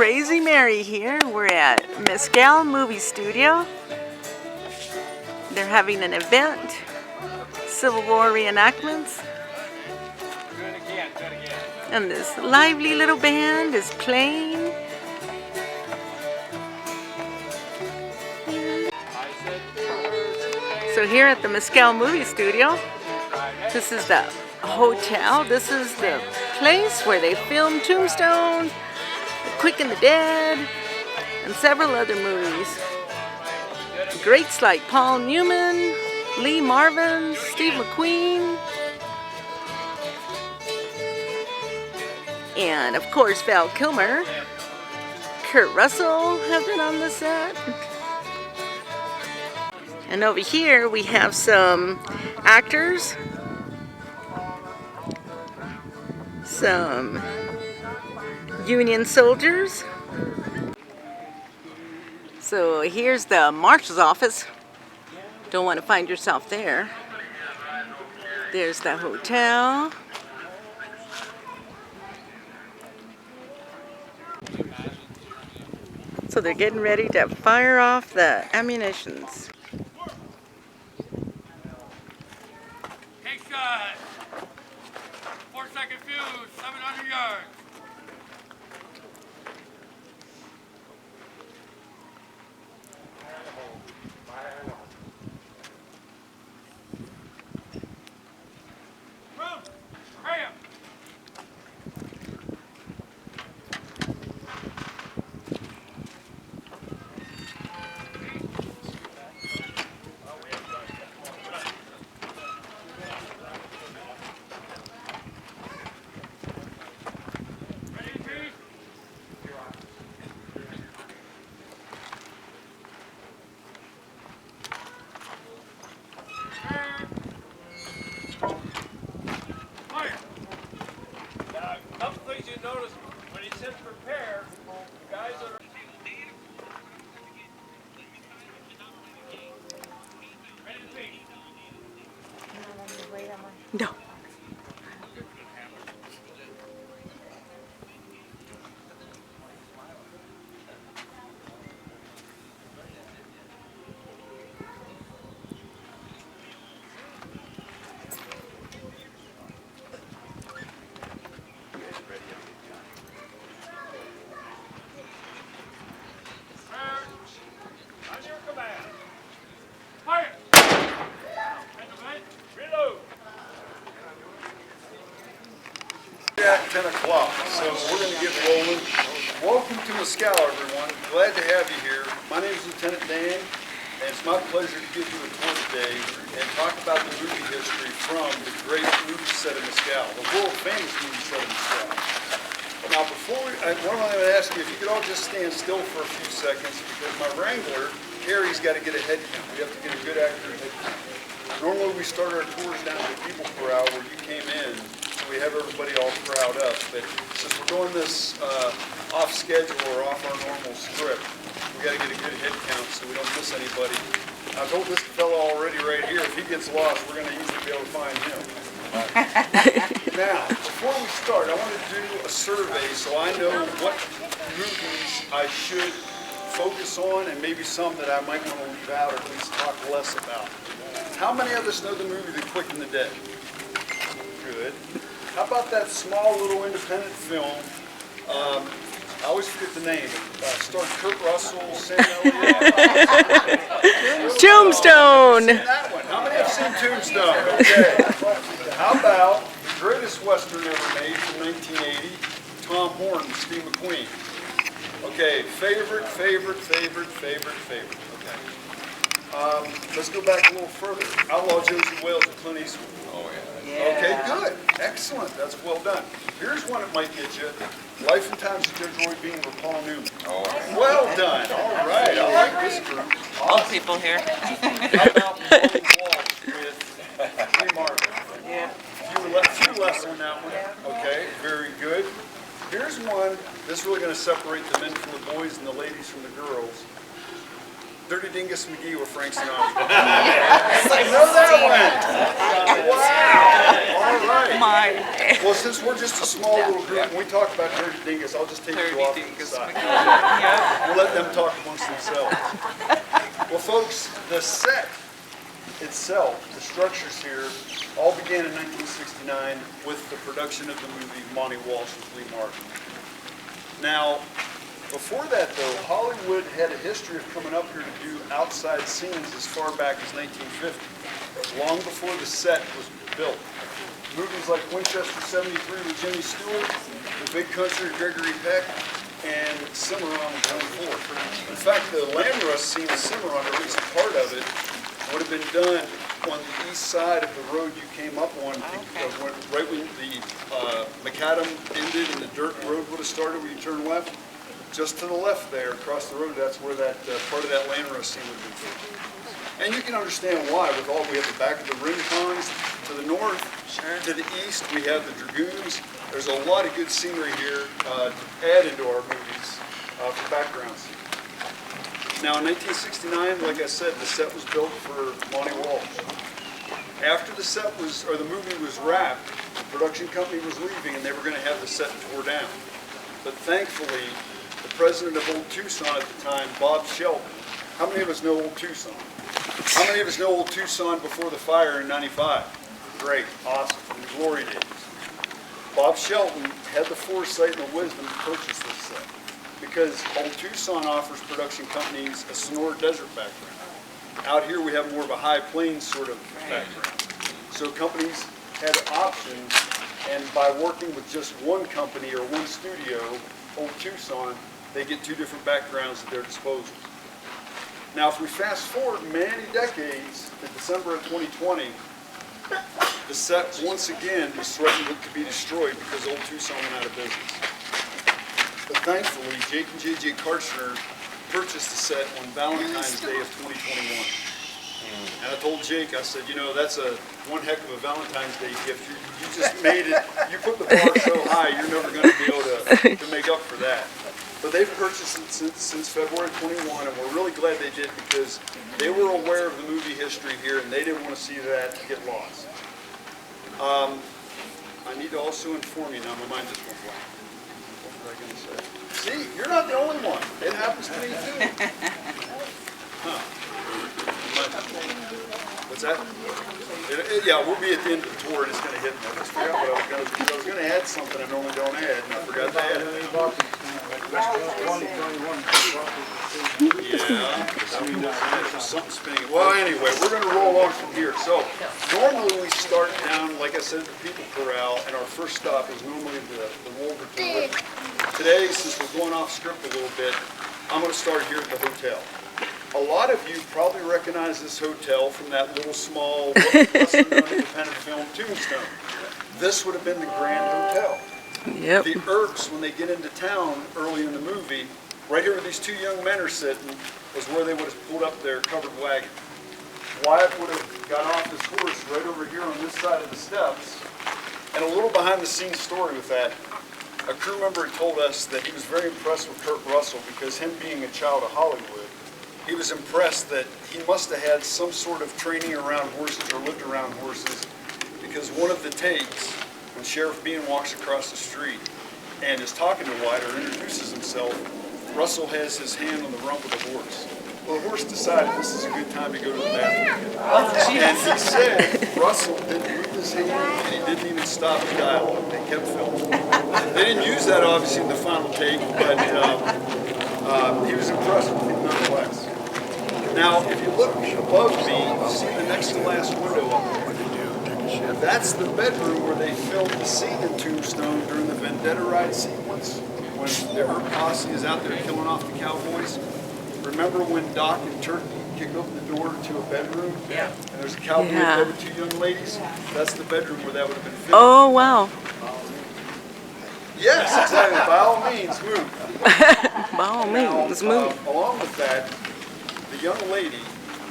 Crazy Mary here. We're at Mescal Movie Studio. They're having an event, Civil War reenactments. And this lively little band is playing. So here at the Mescal Movie Studio, this is the hotel. This is the place where they filmed Tombstone, The Quick and the Dead, and several other movies. Greats like Paul Newman, Lee Marvin, Steve McQueen, and of course Val Kilmer. Kurt Russell have been on the set. And over here we have some actors, some Union soldiers. So here's the marshal's office. Don't want to find yourself there. There's the hotel. So they're getting ready to fire off the ammunitions. Take shot. 4-second fuse, 700 yards. Notice when he said prepare, guys are ready to speak. No. At 10 o'clock, so we're going to get rolling. Welcome to Mescal, everyone. Glad to have you here. My name is Lieutenant Dan, and it's my pleasure to give you a tour today and talk about the movie history from the great movie set of Mescal, the world-famous movie set of Mescal. Now, before what I'm going to ask you, if you could all just stand still for a few seconds, because my wrangler, Harry's got to get a head count. We have to get a good accurate head count. Normally, we start our tours down to people per hour where you came in. We have everybody all crowd up, but since we're doing this off schedule or off our normal script, we got to get a good head count so we don't miss anybody. I told this fellow already right here, if he gets lost, we're going to easily be able to find him. Now, before we start, I want to do a survey so I know what movies I should focus on and maybe some that I might want to leave out or at least talk less about. How many of us know the movie The Quick and the Dead? Good. How about that small little independent film? I always forget the name. Starred Kurt Russell, Sam Elliott. Tombstone. That one. How many have seen Tombstone? Okay. How about the greatest Western ever made from 1980, Tom Horn and Steve McQueen? Okay. Favorite. Okay. Let's go back a little further. Outlaw Josie Wales and Clint Eastwood. Oh yeah. Okay, good. Excellent. That's well done. Here's one that might get you. Life and Times of Judge Roy Bean with Paul Newman. Oh, well done. All right. I like this group. All people here. How about Rolling Walls with Lee Marvin? Yeah. Few less on that one. Okay, very good. Here's one. This is really going to separate the men from the boys and the ladies from the girls. Dirty Dingus McGee with Frank Sinatra. I know that one. Wow. All right. My Well, since we're just a small little group, when we talk about Dirty Dingus, I'll just take you off to the side. We'll let them talk amongst themselves. Well, folks, the set itself, the structures here, all began in 1969 with the production of the movie Monty Walsh with Lee Marvin. Now, before that, though, Hollywood had a history of coming up here to do outside scenes as far back as 1950, long before the set was built. Movies like Winchester 73 with Jimmy Stewart, The Big Country with Gregory Peck, and Cimarron with John Ford. In fact, the land rush scene in Cimarron, or at least part of it, would have been done on the east side of the road you came up on, right when the macadam ended and the dirt road would have started where you turn left. Just to the left there, across the road, that's where that part of that land rush scene would have been filmed. And you can understand why. With all, we have the back of the ring ponds to the north, to the east, we have the dragoons. There's a lot of good scenery here to add into our movies for background scenes. Now, in 1969, like I said, the set was built for Monty Walsh. After the set was, or the movie was wrapped, the production company was leaving, and they were going to have the set tore down. But thankfully, the president of Old Tucson at the time, Bob Shelton. How many of us know Old Tucson? How many of us know Old Tucson before the fire in '95? Great, awesome, from the glory days. Bob Shelton had the foresight and the wisdom to purchase this set because Old Tucson offers production companies a Sonora Desert background. Out here we have more of a high plains sort of background. So companies had options, and by working with just one company or one studio, Old Tucson, they get two different backgrounds at their disposal. Now, if we fast forward many decades to December of 2020, the set once again is threatened to be destroyed because Old Tucson went out of business. But thankfully, Jake and J.J. Karchner purchased the set on Valentine's Day of 2021. And I told Jake, I said, you know, that's one heck of a Valentine's Day gift. You just made it, you put the bar so high, you're never going to be able to make up for that. But they've purchased it since February 21, and we're really glad they did because they were aware of the movie history here, and they didn't want to see that get lost. I need to also inform you, now my mind just went blank. What was I going to say? See, you're not the only one. It happens to me too. Huh. What's that? Yeah, we'll be at the end of the tour and it's going to hit me. I just forgot what I was going to do. I was going to add something I normally don't add, and I forgot to add it. Yeah, something spinning. Well, anyway, we're going to roll on from here. So, normally we start down, like I said, at the People Corral, and our first stop is normally the Wolverton River. Today, since we're going off script a little bit, I'm going to start here at the hotel. A lot of you probably recognize this hotel from that little small, lesser-known independent film, Tombstone. This would have been the Grand Hotel. Yep. The Earps, when they get into town early in the movie, right here where these two young men are sitting, is where they would have pulled up their covered wagon. Wyatt would have got off his horse right over here on this side of the steps. And a little behind-the-scenes story with that. A crew member had told us that he was very impressed with Kurt Russell because him being a child of Hollywood, he was impressed that he must have had some sort of training around horses or lived around horses, because one of the takes, when Sheriff Bean walks across the street and is talking to White or introduces himself, Russell has his hand on the rump of the horse. Well, the horse decided this is a good time to go to the bathroom. And he said Russell didn't move his hand and he didn't even stop the dialogue. They kept filming. They didn't use that obviously in the final take, but he was impressed with him nonetheless. Now, if you look above me, you see the next to last window up there. That's the bedroom where they filmed the scene in Tombstone during the Vendetta ride sequence, when the Herb Posse is out there killing off the cowboys. Remember when Doc and Turkey kick open the door to a bedroom? Yeah. And there's a cowboy in bed with two young ladies? That's the bedroom where that would have been filmed. Oh, wow. Yes, exactly. By all means, move. By all means, move. Along with that, the young lady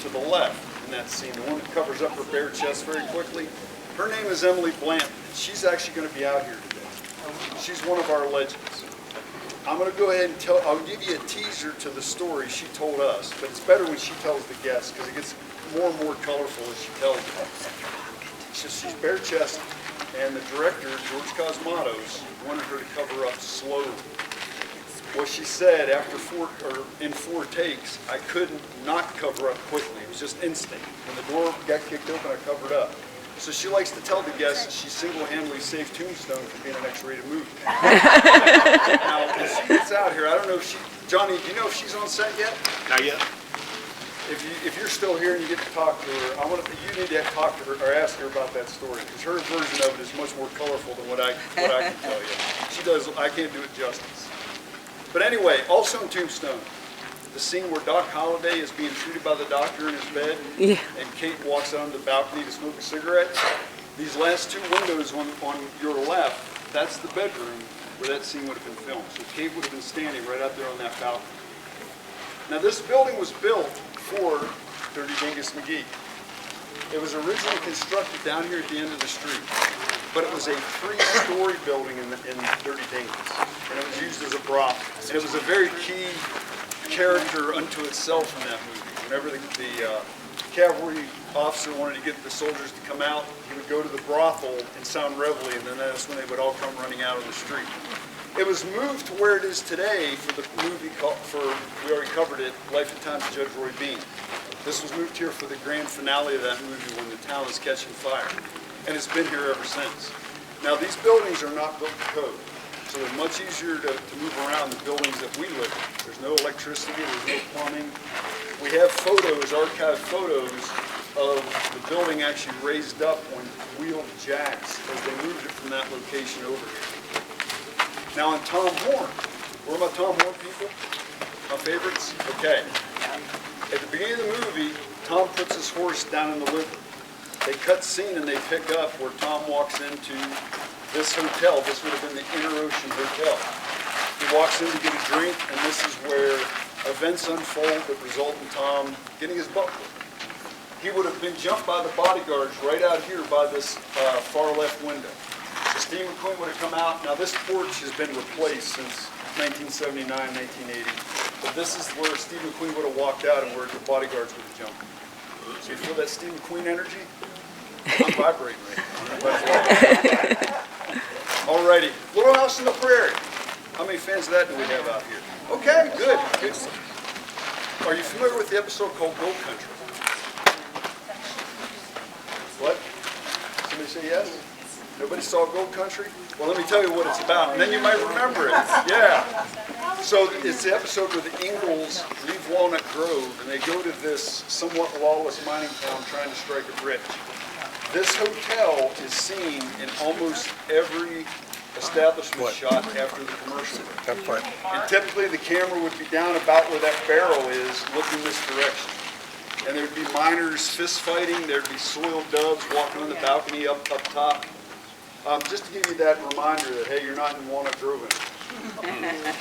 to the left in that scene, the one that covers up her bare chest very quickly, her name is Emily Blanton. She's actually going to be out here today. She's one of our legends. I'm going to go ahead and I'll give you a teaser to the story she told us, but it's better when she tells the guests because it gets more and more colorful as she tells it. She's bare chested, and the director, George Cosmatos, wanted her to cover up slowly. Well, she said in 4 takes, I couldn't not cover up quickly. It was just instinct. When the door got kicked open, I covered up. So she likes to tell the guests that she single-handedly saved Tombstone from being an X-rated movie. Now, when she gets out here, I don't know if Johnny, do you know if she's on set yet? Not yet. If you're still here and you get to talk to her, you need to talk to her or ask her about that story, because her version of it is much more colorful than what I can tell you. She does. I can't do it justice. But anyway, also in Tombstone, the scene where Doc Holliday is being treated by the doctor in his bed, and Kate walks out on the balcony to smoke a cigarette. These last 2 windows on your left, that's the bedroom where that scene would have been filmed. So Kate would have been standing right out there on that balcony. Now this building was built for Dirty Dingus McGee. It was originally constructed down here at the end of the street, but it was a 3-story building in Dirty Dingus, and it was used as a brothel. And it was a very key character unto itself in that movie. Whenever the cavalry officer wanted to get the soldiers to come out, he would go to the brothel and sound reveille, and then that's when they would all come running out on the street. It was moved to where it is today for the movie we already covered it, Life and Times of Judge Roy Bean. This was moved here for the grand finale of that movie when the town is catching fire, and it's been here ever since. Now these buildings are not built to code, so they're much easier to move around the buildings that we live in. There's no electricity, there's no plumbing. We have photos, archived photos, of the building actually raised up on wheeled jacks as they moved it from that location over here. Now on Tom Horn, where are my Tom Horn people? My favorites? Okay. At the beginning of the movie, Tom puts his horse down in the river. They cut scene and they pick up where Tom walks into this hotel. This would have been the Inner Ocean Hotel. He walks in to get a drink, and this is where events unfold that result in Tom getting his butt whipped. He would have been jumped by the bodyguards right out here by this far left window. So Steve McQueen would have come out. Now this porch has been replaced since 1979, 1980. But this is where Steve McQueen would have walked out and where the bodyguards would have jumped. So you feel that Steve McQueen energy? I'm vibrating right now. Alrighty, Little House on the Prairie. How many fans of that do we have out here? Okay, good. Are you familiar with the episode called Gold Country? What? Somebody say yes? Nobody saw Gold Country? Well, let me tell you what it's about, and then you might remember it. Yeah. So it's the episode where the Ingalls leave Walnut Grove, and they go to this somewhat lawless mining town trying to strike it rich. This hotel is seen in almost every establishment shot after the commercial break. And typically the camera would be down about where that barrel is, looking this direction. And there'd be miners fist fighting, there'd be soiled doves walking on the balcony up top. Just to give you that reminder that, hey, you're not in Walnut Grove anymore.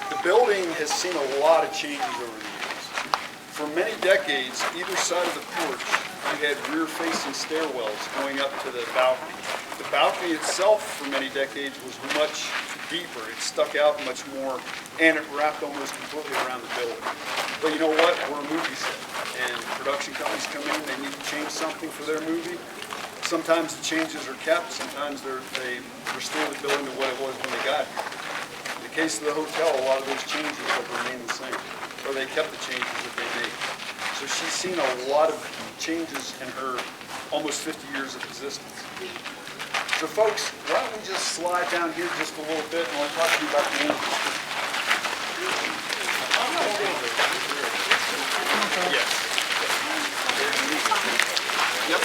The building has seen a lot of changes over the years. For many decades, either side of the porch, you had rear-facing stairwells going up to the balcony. The balcony itself, for many decades, was much deeper. It stuck out much more, and it wrapped almost completely around the building. But you know what? We're a movie set, and production companies come in, they need to change something for their movie. Sometimes the changes are kept, sometimes they restore the building to what it was when they got here. In the case of the hotel, a lot of those changes have remained the same, or they kept the changes that they made. So she's seen a lot of changes in her almost 50 years of existence. So folks, why don't we just slide down here just a little bit and I'll talk to you about the angels. Yes. Yep.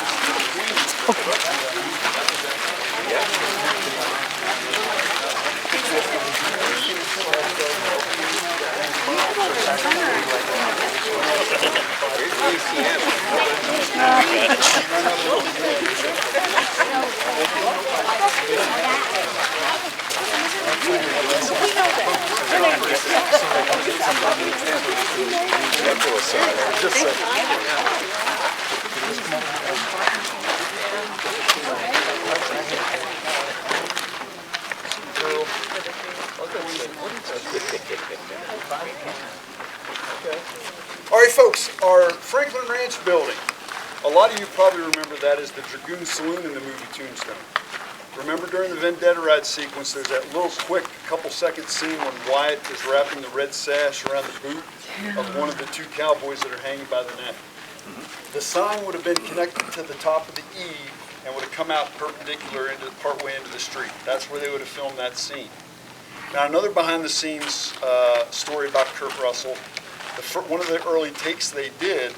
All right, folks, our Franklin Ranch building. A lot of you probably remember that as the Dragoon Saloon in the movie Tombstone. Remember during the Vendetta ride sequence, there's that little quick couple second scene when Wyatt is wrapping the red sash around the boot of one of the two cowboys that are hanging by the neck. The sign would have been connected to the top of the E and would have come out perpendicular into partway into the street. That's where they would have filmed that scene. Now another behind the scenes story about Kurt Russell. One of the early takes they did,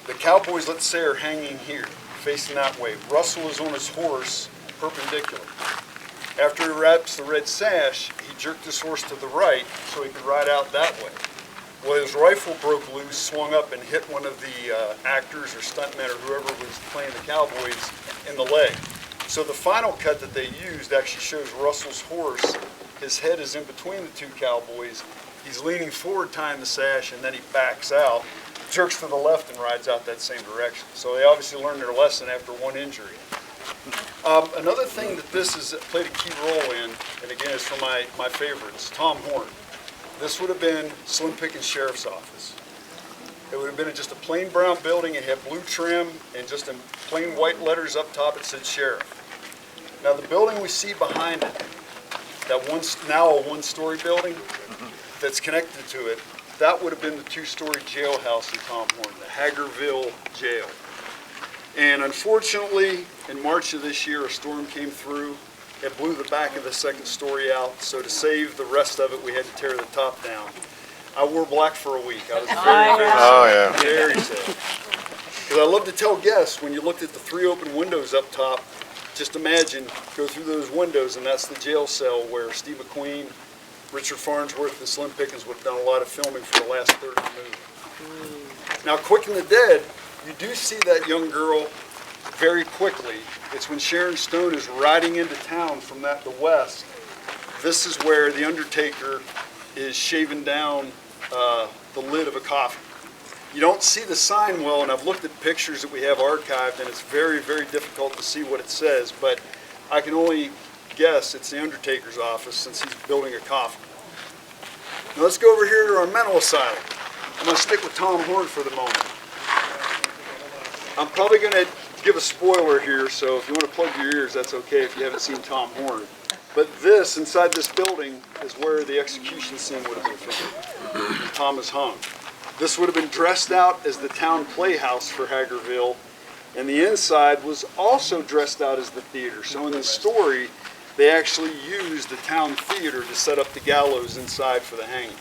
the cowboys, let's say, are hanging here, facing that way. Russell is on his horse, perpendicular. After he wraps the red sash, he jerked his horse to the right so he could ride out that way. Well, his rifle broke loose, swung up, and hit one of the actors or stuntmen or whoever was playing the cowboys in the leg. So the final cut that they used actually shows Russell's horse. His head is in between the two cowboys. He's leaning forward, tying the sash, and then he backs out, jerks to the left, and rides out that same direction. So they obviously learned their lesson after one injury. Another thing that this has played a key role in, and again, is from my favorites, Tom Horn. This would have been Slim Pickens' sheriff's office. It would have been just a plain brown building. It had blue trim, and just in plain white letters up top it said sheriff. Now the building we see behind it, now a one-story building that's connected to it, that would have been the two-story jailhouse in Tom Horn, the Hagerville Jail. And unfortunately, in March of this year, a storm came through. It blew the back of the second story out, so to save the rest of it, we had to tear the top down. I wore black for a week. I was very sad. Because I love to tell guests, when you looked at the 3 open windows up top, just imagine, go through those windows, and that's the jail cell where Steve McQueen, Richard Farnsworth, and Slim Pickens would have done a lot of filming for the last third of the movie. Now, Quick and the Dead, you do see that young girl very quickly. It's when Sharon Stone is riding into town from the west. This is where the Undertaker is shaving down the lid of a coffin. You don't see the sign well, and I've looked at pictures that we have archived, and it's very, very difficult to see what it says, but I can only guess it's the Undertaker's office since he's building a coffin. Now let's go over here to our mental asylum. I'm going to stick with Tom Horn for the moment. I'm probably going to give a spoiler here, so if you want to plug your ears, that's okay if you haven't seen Tom Horn. But this, inside this building, is where the execution scene would have been filmed. Tom is hung. This would have been dressed out as the town playhouse for Hagerville, and the inside was also dressed out as the theater. So in the story, they actually used the town theater to set up the gallows inside for the hanging.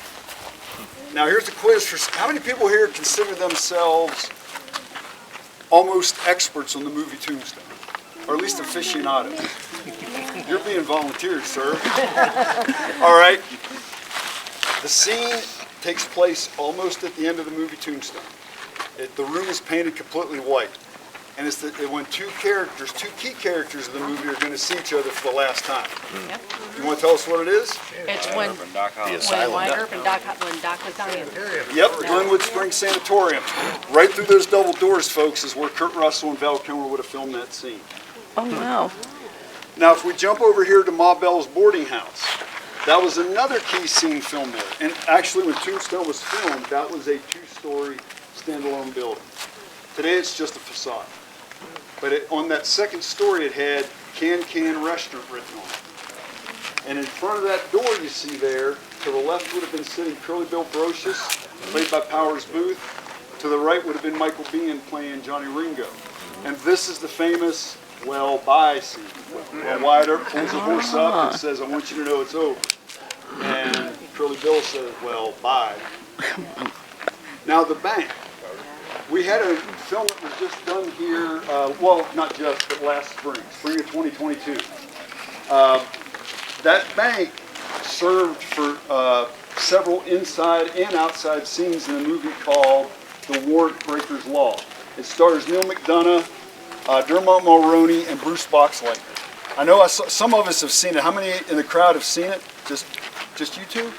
Now here's a quiz for how many people here consider themselves almost experts on the movie Tombstone, or at least aficionados. You're being volunteered, sir. All right. The scene takes place almost at the end of the movie Tombstone. The room is painted completely white. And it's when two key characters of the movie are going to see each other for the last time. Yep. You want to tell us what it is? It's when Doc was down in. Yep, Glenwood Springs Sanatorium. Right through those double doors, folks, is where Kurt Russell and Val Kilmer would have filmed that scene. Oh, wow. Now, if we jump over here to Ma Bell's boarding house, that was another key scene filmed there. And actually, when Tombstone was filmed, that was a 2-story standalone building. Today, it's just a facade. But on that second story, it had Can Restaurant written on it. And in front of that door you see there, to the left would have been sitting Curly Bill Brocious, played by Powers Booth. To the right would have been Michael Biehn playing Johnny Ringo. And this is the famous "well, bye" scene. When Wyatt Earp pulls the horse up and says, "I want you to know it's over." And Curly Bill says, "well, bye." Now the bank. We had a film that was just done here, well, not just, but last spring of 2022. That bank served for several inside and outside scenes in a movie called The Warrant Breaker's Law. It stars Neil McDonough, Dermot Mulroney, and Bruce Boxleitner. I know some of us have seen it. How many in the crowd have seen it? Just you two?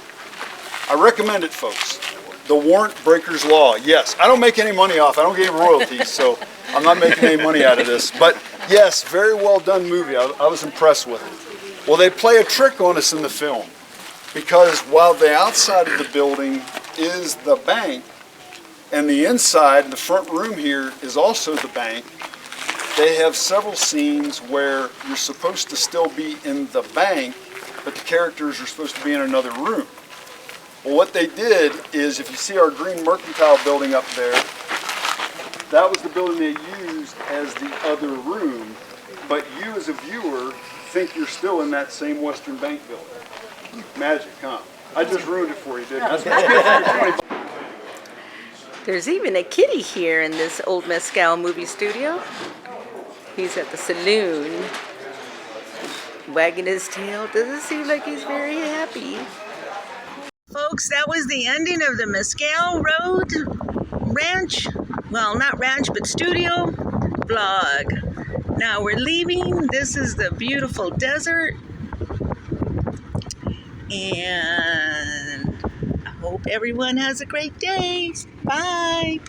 I recommend it, folks. The Warrant Breaker's Law. Yes, I don't make any money off. I don't get royalties, so I'm not making any money out of this. But yes, very well done movie. I was impressed with it. Well, they play a trick on us in the film because while the outside of the building is the bank, And the inside, the front room here, is also the bank. They have several scenes where you're supposed to still be in the bank, but the characters are supposed to be in another room. Well, what they did is, if you see our green mercantile building up there, that was the building they used as the other room, but you as a viewer think you're still in that same Western Bank building. Magic, huh? I just ruined it for you, didn't I? There's even a kitty here in this old Mescal movie studio. He's at the saloon, wagging his tail. Doesn't seem like he's very happy. Folks, that was the ending of the Mescal Road ranch. Well, not ranch, but studio vlog. Now we're leaving. This is the beautiful desert. And I hope everyone has a great day. Bye.